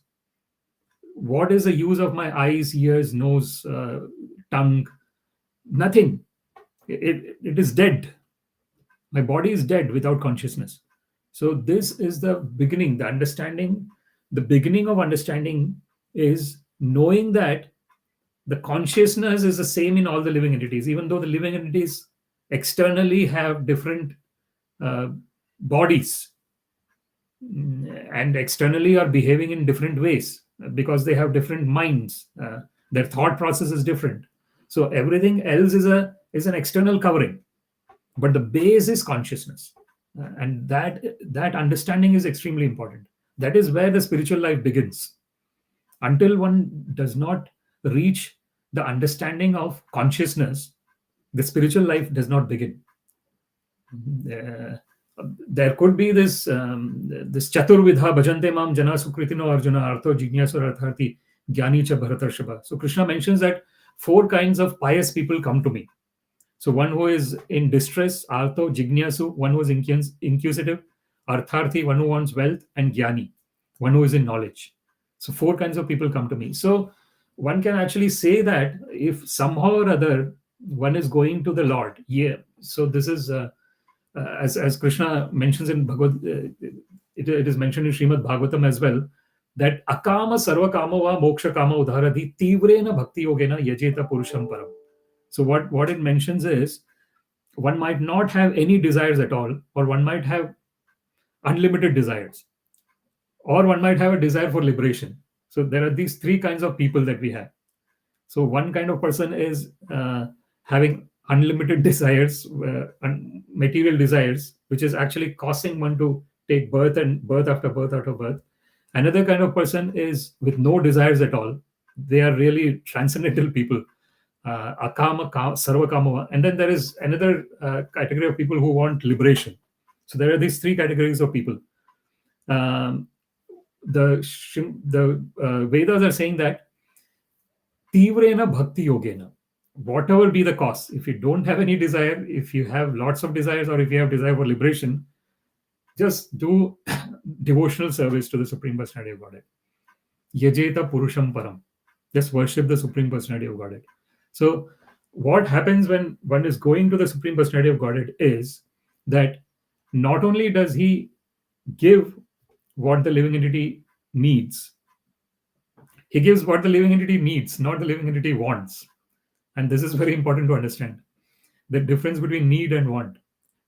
what is the use of my eyes, ears, nose, tongue? Nothing. It is dead. My body is dead without consciousness. So this is the beginning, the understanding. The beginning of understanding is knowing that the consciousness is the same in all the living entities, even though the living entities externally have different uh, bodies, and externally are behaving in different ways because they have different minds. Their thought process is different. So everything else is an external covering, but the base is consciousness. And that understanding is extremely important. That is where the spiritual life begins. Until one does not reach the understanding of consciousness, the spiritual life does not begin. There could be this chaturvidha bhajante mam jana sukritino arjuna artho jignasur artharthi jnani cha bharatarshava. So Krishna mentions that 4 kinds of pious people come to me. So one who is in distress, artho, jignasu, one who is inquisitive, artharthi, one who wants wealth, and jnani, one who is in knowledge. So 4 kinds of people come to me. So one can actually say that if somehow or other one is going to the Lord, yeah. So this is as Krishna mentions in Bhagavad, it is mentioned in Śrīmad-Bhāgavatam as well, that akama sarva kama va moksha kama udharadhi tivrena bhakti yogena yajeta puruṣaṁ param. So what it mentions is one might not have any desires at all, or one might have unlimited desires, or one might have a desire for liberation. So there are these 3 kinds of people that we have. So one kind of person is having unlimited desires, material desires, which is actually causing one to take birth and birth after birth after birth. Another kind of person is with no desires at all. They are really transcendental people. Akama, sarva kama. And then there is another category of people who want liberation. So there are these 3 categories of people. The Vedas are saying that tivrena bhakti yogena, whatever be the cost, if you don't have any desire, if you have lots of desires, or if you have desire for liberation, just do devotional service to the Supreme Personality of Godhead. Yajeta puruṣaṁ param. Just worship the Supreme Personality of Godhead. So what happens when one is going to the Supreme Personality of Godhead is that not only does he give what the living entity needs, he gives what the living entity needs, not the living entity wants. And this is very important to understand the difference between need and want.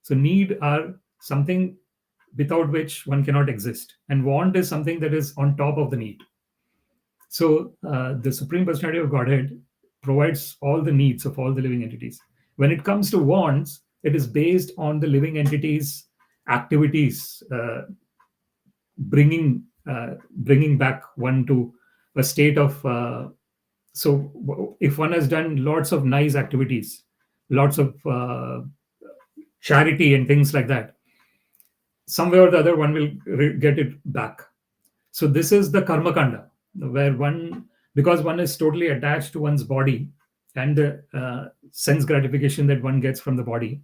So need are something without which one cannot exist, and want is something that is on top of the need. So the Supreme Personality of Godhead provides all the needs of all the living entities. When it comes to wants, it is based on the living entities' activities, bringing back one to a state of. So if one has done lots of nice activities, lots of charity and things like that, somewhere or the other one will get it back. So this is the karma kanda, where because one is totally attached to one's body and the sense gratification that one gets from the body,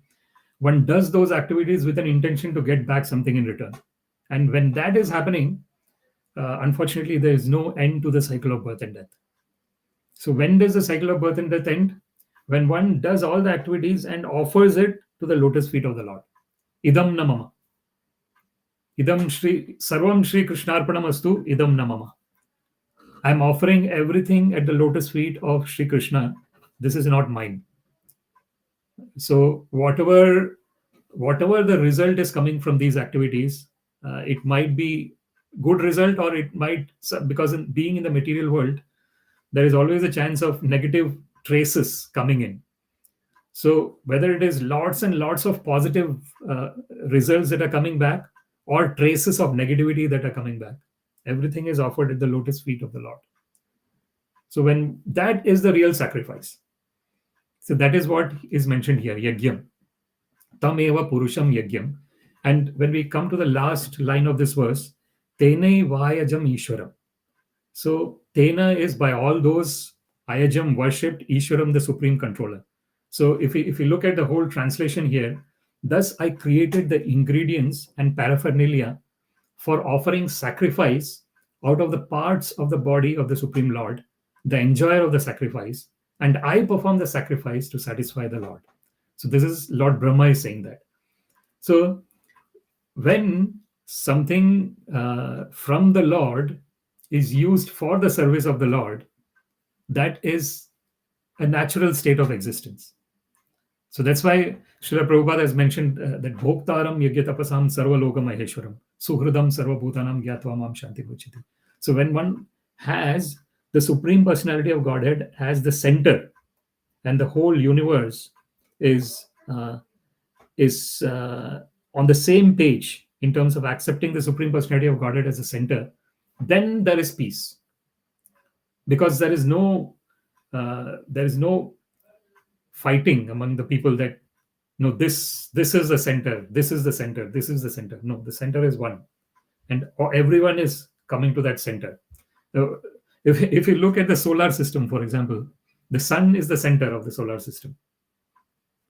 one does those activities with an intention to get back something in return. And when that is happening, unfortunately, there is no end to the cycle of birth and death. So when does the cycle of birth and death end? When one does all the activities and offers it to the lotus feet of the Lord. Idam na mama. Idam Shri Sarvam Shri Krishnarpanam Astu Idam na mama. I am offering everything at the lotus feet of Shri Krishna. This is not mine. So whatever the result is coming from these activities, it might be good result, or it might, because being in the material world, there is always a chance of negative traces coming in. So whether it is lots and lots of positive results that are coming back, or traces of negativity that are coming back, everything is offered at the lotus feet of the Lord. So when that is the real sacrifice. So that is what is mentioned here, yajñaṁ. Tam eva puruṣaṁ yajñaṁ. And when we come to the last line of this verse, tenaivāyajam īśvaram. So Tena is by all those Ayajam worshipped, Īśvaram the supreme controller. So if we look at the whole translation here, thus I created the ingredients and paraphernalia for offering sacrifice out of the parts of the body of the Supreme Lord, the enjoyer of the sacrifice, and I perform the sacrifice to satisfy the Lord. So this is Lord Brahma is saying that. So when something from the Lord is used for the service of the Lord, that is a natural state of existence. So that's why Srila Prabhupada has mentioned that bhoktaram yajñatapasam sarvaloka maheshwaram suhridam sarvabhutanam gyatva mam shanti muchiti. So when one has the Supreme Personality of Godhead as the center, and the whole universe is on the same page in terms of accepting the Supreme Personality of Godhead as the center, then there is peace, because there is no fighting among the people that no, this is the center, this is the center, this is the center. No, the center is one, and everyone is coming to that center. So if you look at the solar system, for example, the sun is the center of the solar system,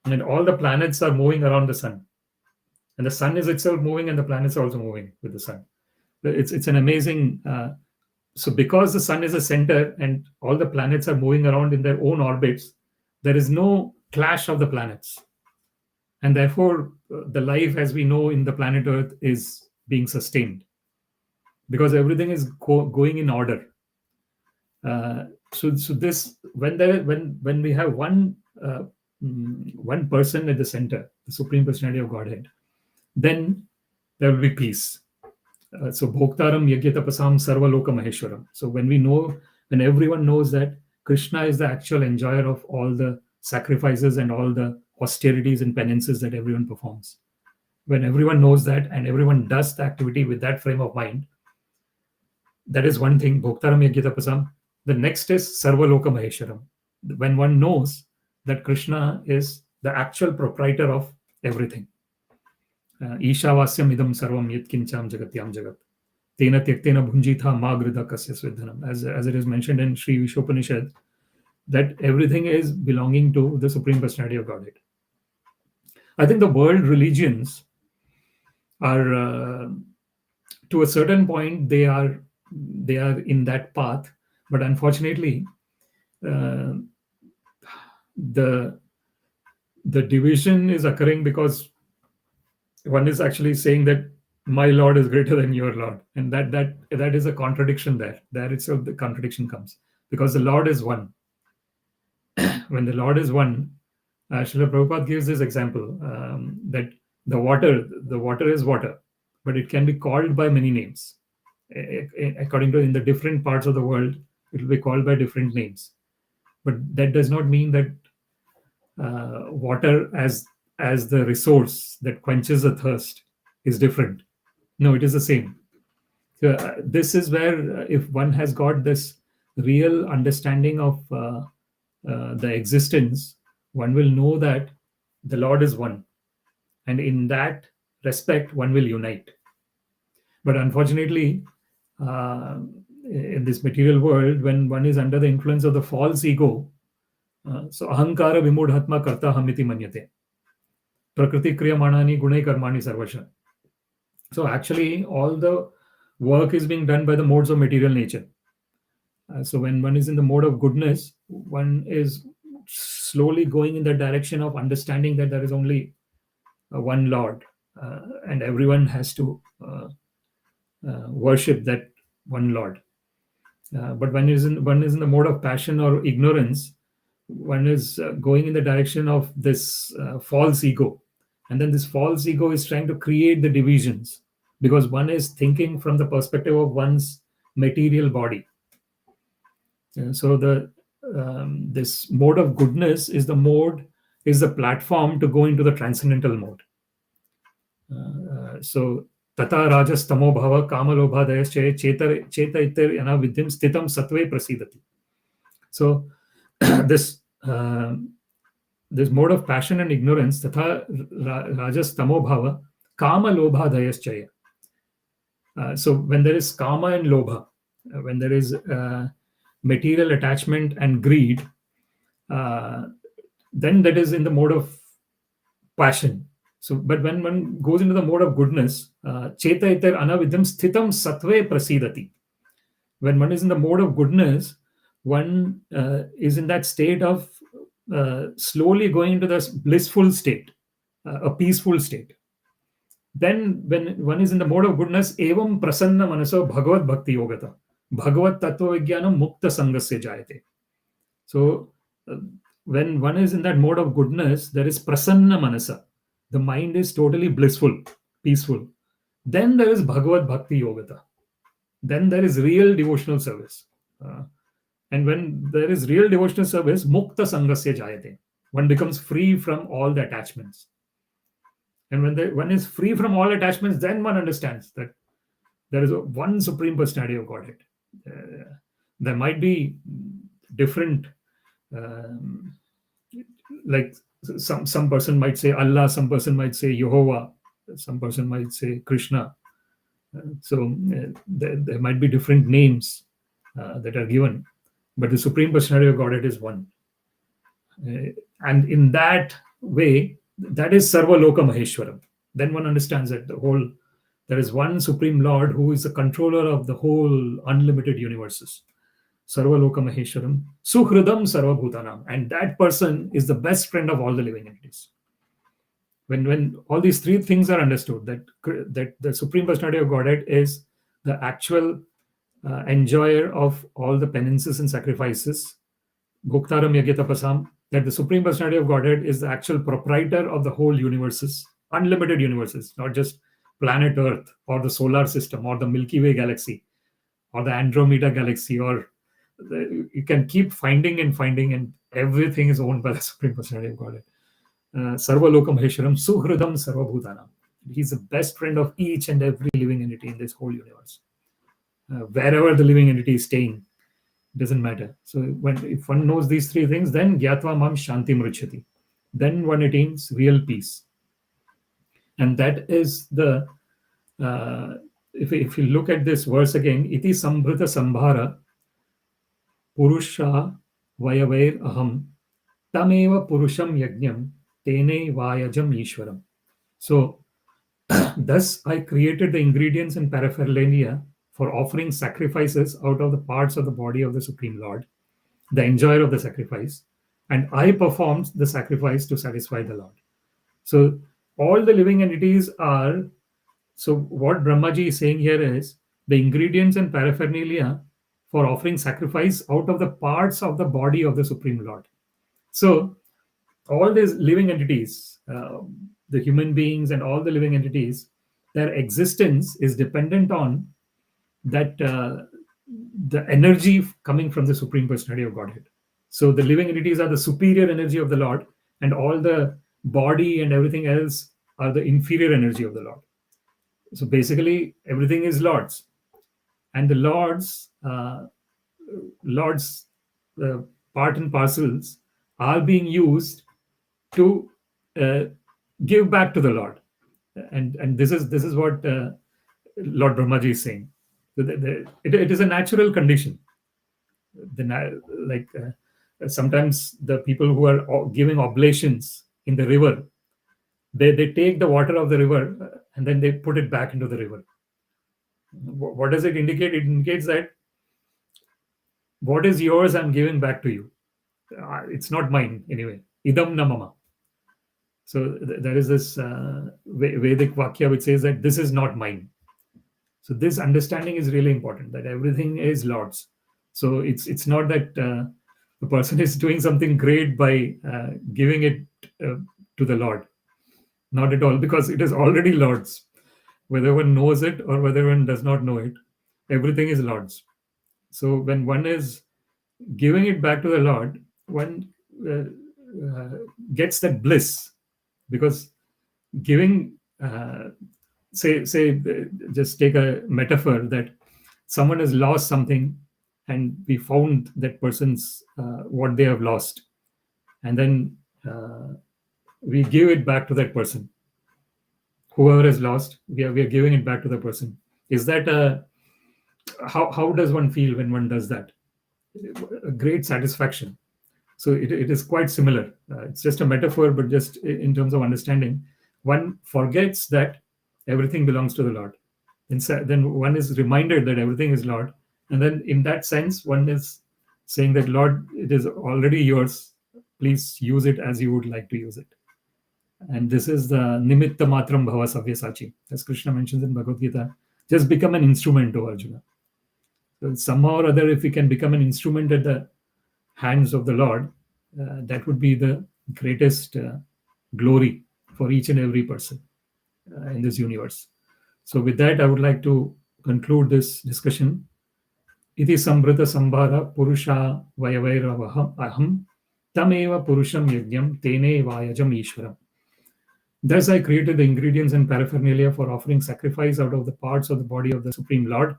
and all the planets are moving around the sun, and the sun is itself moving, and the planets are also moving with the sun. It's an amazing. So because the sun is a center and all the planets are moving around in their own orbits, there is no clash of the planets, and therefore the life as we know in the planet Earth is being sustained because everything is going in order. So this when we have one person at the center, the Supreme Personality of Godhead, then there will be peace. So bhoktaram yajñatapasam sarvaloka maheshwaram. So when everyone knows that Krishna is the actual enjoyer of all the sacrifices and all the austerities and penances that everyone performs, when everyone knows that and everyone does the activity with that frame of mind, that is one thing, bhoktaram yajñatapasam. The next is sarvaloka maheshwaram, when one knows that Krishna is the actual proprietor of everything. Īśvāram idam sarvam yatkincham jagatyam jagat tena tyaktena bhunjitha magrida kasya svedhanam, as it is mentioned in Sri Vishopanishad, that everything is belonging to the Supreme Personality of Godhead. I think the world religions are to a certain point they are in that path, but unfortunately the division is occurring because one is actually saying that my Lord is greater than your Lord, and that is a contradiction there. There itself the contradiction comes, because the Lord is one. When the Lord is one, Srila Prabhupada gives this example that the water is water, but it can be called by many names. According to in the different parts of the world, it will be called by different names. But that does not mean that water as the resource that quenches the thirst is different. No, it is the same. So, this is where if one has got this real understanding of the existence, one will know that the Lord is one, and in that respect one will unite. But unfortunately, in this material world, when one is under the influence of the false ego, so ahankara vimudhatma karta hamiti manyate prakriti kriyamanani gunai karmani sarvasha. So actually all the work is being done by the modes of material nature. So when one is in the mode of goodness, one is slowly going in the direction of understanding that there is only one Lord, and everyone has to worship that one Lord. But one is in the mode of passion or ignorance, one is going in the direction of this false ego, and then this false ego is trying to create the divisions because one is thinking from the perspective of one's material body. So this mode of goodness is the platform to go into the transcendental mode. So tata rajas tamo bhava kamalobhadayas cheta ityana vidyam stitam satve prasidati. So this this mode of passion and ignorance, tatha rajas tamo bhava, kama lobha dayaschaya. So when there is kama and lobha, when there is material attachment and greed, then that is in the mode of passion. So, but when one goes into the mode of goodness, cheta itar anavidam sthitam satve prasidati. When one is in the mode of goodness, one is in that state of slowly going into this blissful state, a peaceful state. Then when one is in the mode of goodness, evam prasanna manaso bhagavad bhakti yogata, bhagavad tattva vijnanam mukta sangasya jayate. So when one is in that mode of goodness, there is prasanna manasa. The mind is totally blissful, peaceful. Then there is bhagavad bhakti yogata. Then there is real devotional service. And when there is real devotional service, mukta sangasya jayate. One becomes free from all the attachments. And when one is free from all attachments, then one understands that there is one Supreme Personality of Godhead. There might be different, like some person might say Allah, some person might say Jehovah, some person might say Krishna. So there might be different names that are given, but the Supreme Personality of Godhead is one. And in that way, that is Sarva Loka Maheshwaram. Then one understands that there is one Supreme Lord who is the controller of the whole unlimited universes. Sarva Loka Maheshwaram, Suhridam Sarva Bhutanam. And that person is the best friend of all the living entities. When all these three things are understood, that the Supreme Personality of Godhead is the actual enjoyer of all the penances and sacrifices, Bhuktaram Yagyatapasam, that the Supreme Personality of Godhead is the actual proprietor of the whole universes, unlimited universes, not just planet Earth or the solar system or the Milky Way galaxy or the Andromeda galaxy, or you can keep finding, and everything is owned by the Supreme Personality of Godhead. Sarva Loka Maheshwaram, Suhridam Sarva Bhutanam. He's the best friend of each and every living entity in this whole universe. Wherever the living entity is staying, doesn't matter. So if one knows these three things, then gyatva mam shanti mrichyati. Then one attains real peace. And that is the, if you look at this verse again, iti sambhṛta-sambhāraḥ puruṣāvayavair aham tameva puruṣaṁ yajñaṁ tenaivāyajam īśvaram. So thus I created the ingredients and paraphernalia for offering sacrifices out of the parts of the body of the Supreme Lord, the enjoyer of the sacrifice, and I performed the sacrifice to satisfy the Lord. So all the living entities are, so what Brahmaji is saying here is the ingredients and paraphernalia for offering sacrifice out of the parts of the body of the Supreme Lord. So all these living entities, the human beings and all the living entities, their existence is dependent on that the energy coming from the Supreme Personality of Godhead. So the living entities are the superior energy of the Lord, and all the body and everything else are the inferior energy of the Lord. So basically, everything is Lord's, and the Lord's part and parcels are being used to give back to the Lord, and this is what Lord Brahmaji is saying. It is a natural condition. Sometimes the people who are giving oblations in the river, they take the water of the river and then they put it back into the river. What does it indicate? It indicates that what is yours, I'm giving back to you. It's not mine anyway. Idam na mama. So there is this Vedic Vakya which says that this is not mine. So this understanding is really important, that everything is Lord's. So it's not that the person is doing something great by giving it to the Lord. Not at all, because it is already Lord's. Whether one knows it or whether one does not know it, everything is Lord's. So when one is giving it back to the Lord, one gets that bliss, because giving, say, just take a metaphor that someone has lost something and we found that person's what they have lost, and then we give it back to that person. Whoever is lost, we are giving it back to the person. Is that how does one feel when one does that? A great satisfaction. So it is quite similar. It's just a metaphor, but just in terms of understanding, one forgets that everything belongs to the Lord. Then one is reminded that everything is Lord. And then in that sense, one is saying that, Lord, it is already yours. Please use it as you would like to use it. And this is the nimitta matram bhava savyasachi, as Krishna mentions in Bhagavad Gita. Just become an instrument, O Arjuna. So somehow or other, if we can become an instrument at the hands of the Lord, that would be the greatest glory for each and every person in this universe. So with that, I would like to conclude this discussion. Iti sambhṛta-sambhāraḥ puruṣāvayavair aham tameva puruṣaṁ yajñaṁ tenaivāyajam īśvaram. Thus I created the ingredients and paraphernalia for offering sacrifice out of the parts of the body of the Supreme Lord,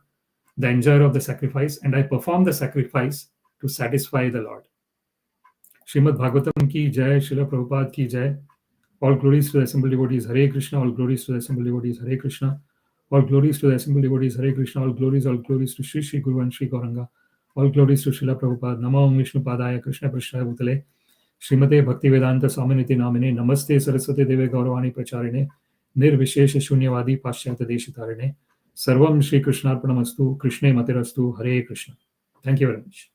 the enjoyer of the sacrifice, and I perform the sacrifice to satisfy the Lord. Śrīmad-Bhāgavatam ki jai, Srila Prabhupada ki jai. All glories to the assembled devotees, Hare Krishna. All glories to the assembled devotees, Hare Krishna. All glories to the assembled devotees, Hare Krishna. All glories to Shri Shri Guru and Shri Gauranga. All glories to Srila Prabhupada. Namo Om Vishnu Padaya Krishna Prasthaya Bhutale Śrīmate Bhaktivedanta Swaminiti Namine Namaste Saraswate Deve Gauravani Pracharine Nirvishesha Shunyavadi Paschyata Deshitarine Sarvam Shri Krishnarpanamastu Krishne Matirastu Hare Krishna. Thank you very much.